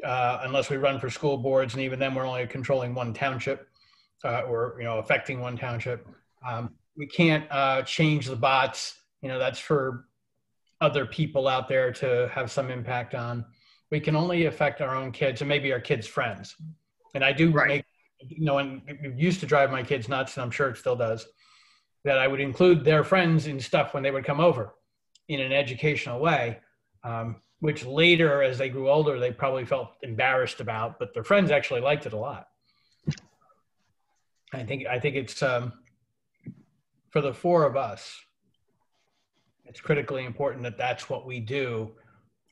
unless we run for school boards, and even then we're only controlling one township or affecting one township. We can't change the bots. That's for other people out there to have some impact on. We can only affect our own kids and maybe our kids' friends. And I do make, and it used to drive my kids nuts, and I'm sure it still does, that I would include their friends in stuff when they would come over in an educational way. which later, as they grew older, they probably felt embarrassed about, but their friends actually liked it a lot. I think it's for the four of us, it's critically important that that's what we do.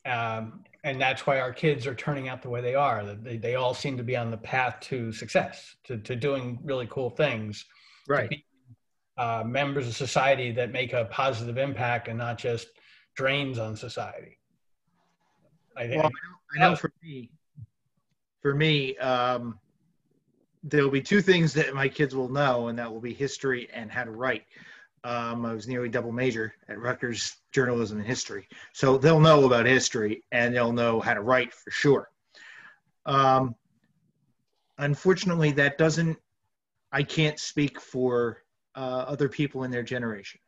And that's why our kids are turning out the way they are. They all seem to be on the path to success, to doing really cool things, Right. to be members of society that make a positive impact and not just drains on society. Well, I know for me, there'll be two things that my kids will know, and that will be history and how to write. I was nearly double major at Rutgers, journalism and history. So they'll know about history and they'll know how to write for sure. Unfortunately, I can't speak for other people in their generation.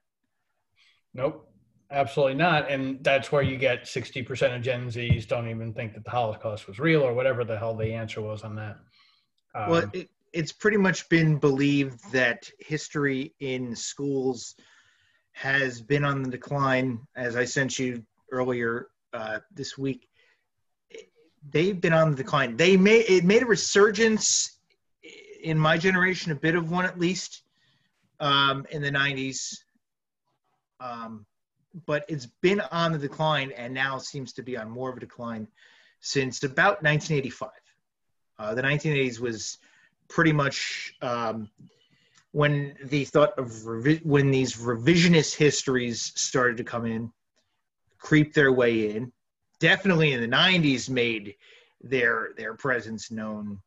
Nope, absolutely not. And that's where you get 60% of Gen Zs don't even think that the Holocaust was real, or whatever the hell the answer was on that. Well, it's pretty much been believed that history in schools has been on the decline. As I sent you earlier this week, they've been on the decline. It made a resurgence in my generation, a bit of one at least, in the 90s. But it's been on the decline and now seems to be on more of a decline since about 1985. The 1980s was pretty much when the thought of when these revisionist histories started to come in, creep their way in. Definitely in the 90s made their presence known.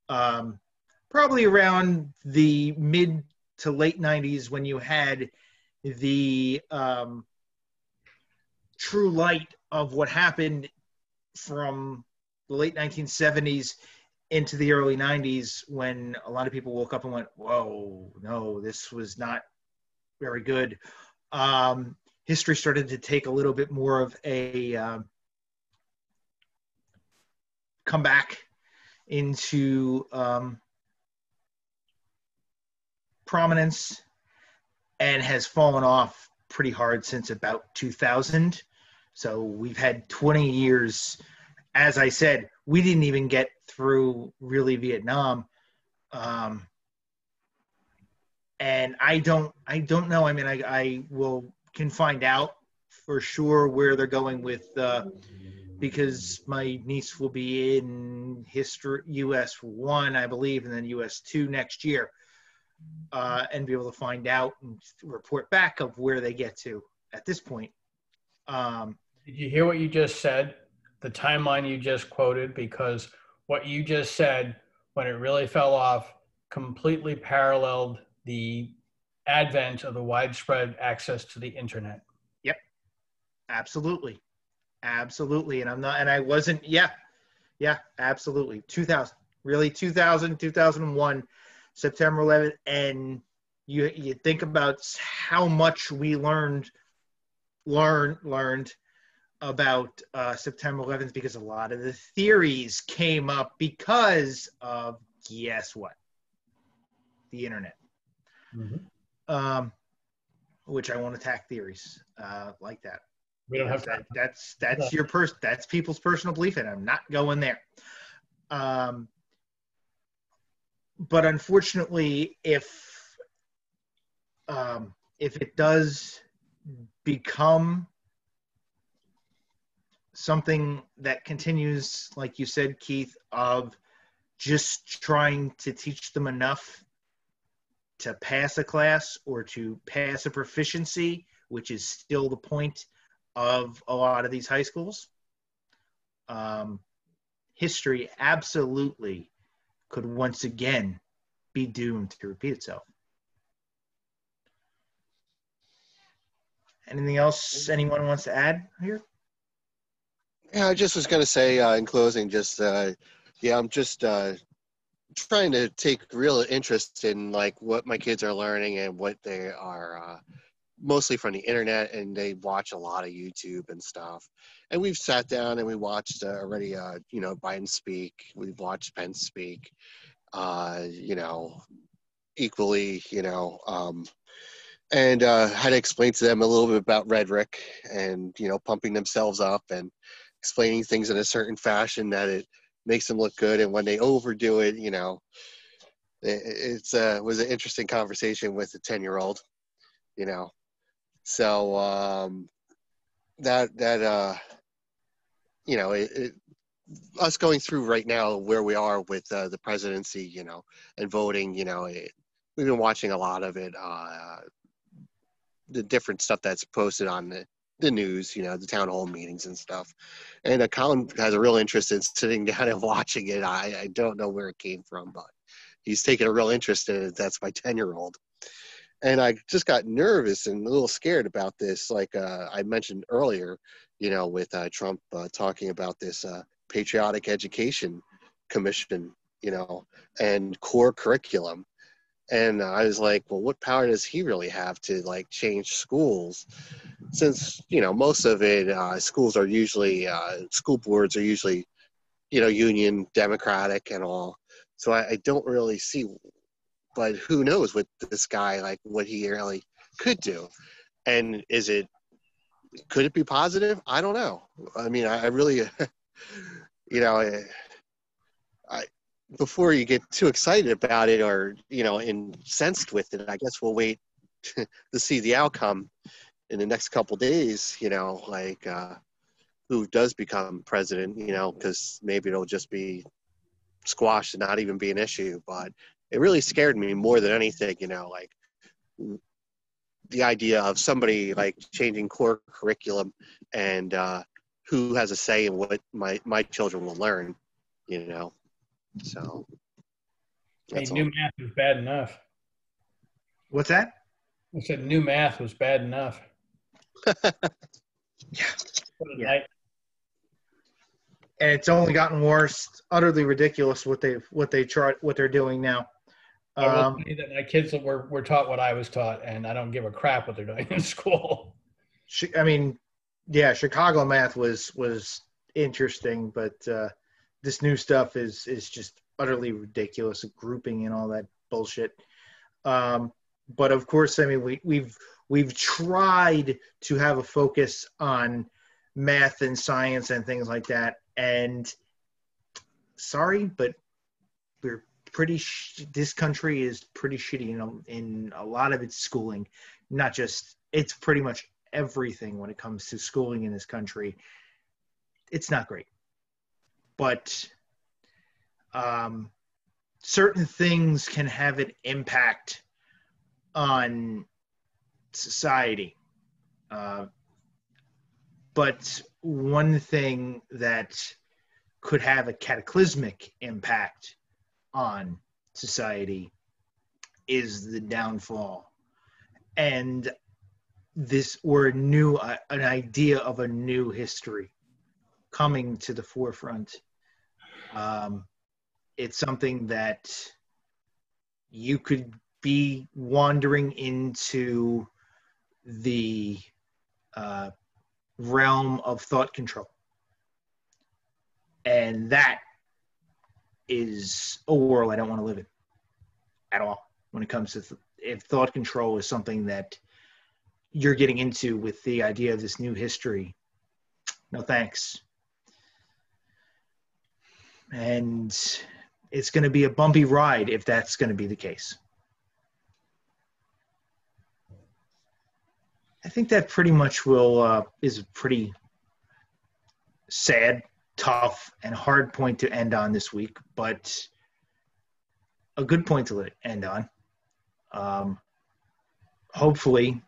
Probably around the mid to late 90s when you had the true light of what happened from the late 1970s into the early 90s, when a lot of people woke up and went, whoa, no, this was not very good. History started to take a little bit more of a comeback into prominence and has fallen off pretty hard since about 2000. So we've had 20 years. As I said, we didn't even get through really Vietnam. And I don't know. I mean, I can find out for sure where they're going with, because my niece will be in history, US 1, I believe, and then US 2 next year, and be able to find out and report back of where they get to at this point. Did you hear what you just said? The timeline you just quoted, because what you just said, when it really fell off, completely paralleled the advent of the widespread access to the internet. Yep, absolutely. And I wasn't, yeah, absolutely. 2000, really 2000, 2001, September 11th. And you think about how much we learned about September 11th, because a lot of the theories came up because of, guess what? The internet. Mm-hmm. Which I won't attack theories like that. We don't have to. That's people's personal belief, and I'm not going there. But unfortunately, if it does become something that continues, like you said, Keith, of just trying to teach them enough to pass a class or to pass a proficiency, which is still the point of a lot of these high schools, history absolutely could once again be doomed to repeat itself. Anything else anyone wants to add here? Yeah, I just was going to say in closing, I'm just trying to take real interest in like what my kids are learning and what they are mostly from the internet, and they watch a lot of YouTube and stuff. And we've sat down and we watched already, Biden speak. We've watched Pence speak, equally, and had to explain to them a little bit about rhetoric and, pumping themselves up and explaining things in a certain fashion that it makes them look good, and when they overdo it, it's was an interesting conversation with a 10-year-old, so us going through right now where we are with the presidency, and voting, we've been watching a lot of it, the different stuff that's posted on the news, the town hall meetings and stuff. And Colin has a real interest in sitting down and watching it. I don't know where it came from, but he's taken a real interest in it. That's my 10-year-old. And I just got nervous and a little scared about this. Like I mentioned earlier, with Trump talking about this patriotic education commission, and core curriculum. And I was like, well, what power does he really have to like change schools? Since, most of it, schools are usually, school boards are usually, union, democratic and all. So I don't really see, but who knows with this guy, like what he really could do. And could it be positive? I don't know. I mean, I really, I before you get too excited about it or, incensed with it, I guess we'll wait to see the outcome in the next couple of days, who does become president, because maybe it'll just be squashed and not even be an issue. But it really scared me more than anything, the idea of somebody like changing core curriculum and who has a say in what my children will learn, So Hey, that's new all. math was bad enough. What's that? I said new math was bad enough. Yeah. And it's only gotten worse. Utterly ridiculous what they're doing now. I will tell you that my kids were taught what I was taught, and I don't give a crap what they're doing in school. I mean, yeah, Chicago math was interesting, but this new stuff is just utterly ridiculous, grouping and all that bullshit. But of course, I mean, we've tried to have a focus on math and science and things like that, and sorry, but we're this country is pretty shitty in a lot of its schooling. Not just, it's pretty much everything when it comes to schooling in this country. It's not great, but certain things can have an impact on society. But one thing that could have a cataclysmic impact on society is the downfall. And an idea of a new history coming to the forefront. It's something that you could be wandering into the realm of thought control. And that is a world I don't want to live in at all when it comes to if thought control is something that you're getting into with the idea of this new history. No thanks. And it's going to be a bumpy ride if that's going to be the case. I think that pretty much is a pretty sad, tough, and hard point to end on this week, but a good point to end on. Hopefully,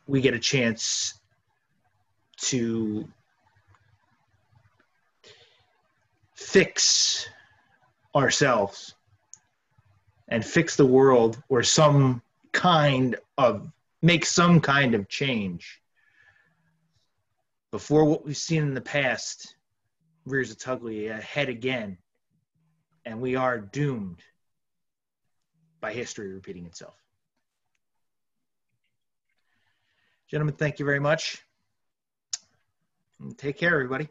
we get a chance to fix ourselves and fix the world, or make some kind of change before what we've seen in the past rears its ugly head again, and we are doomed by history repeating itself. Gentlemen, thank you very much. Take care, everybody.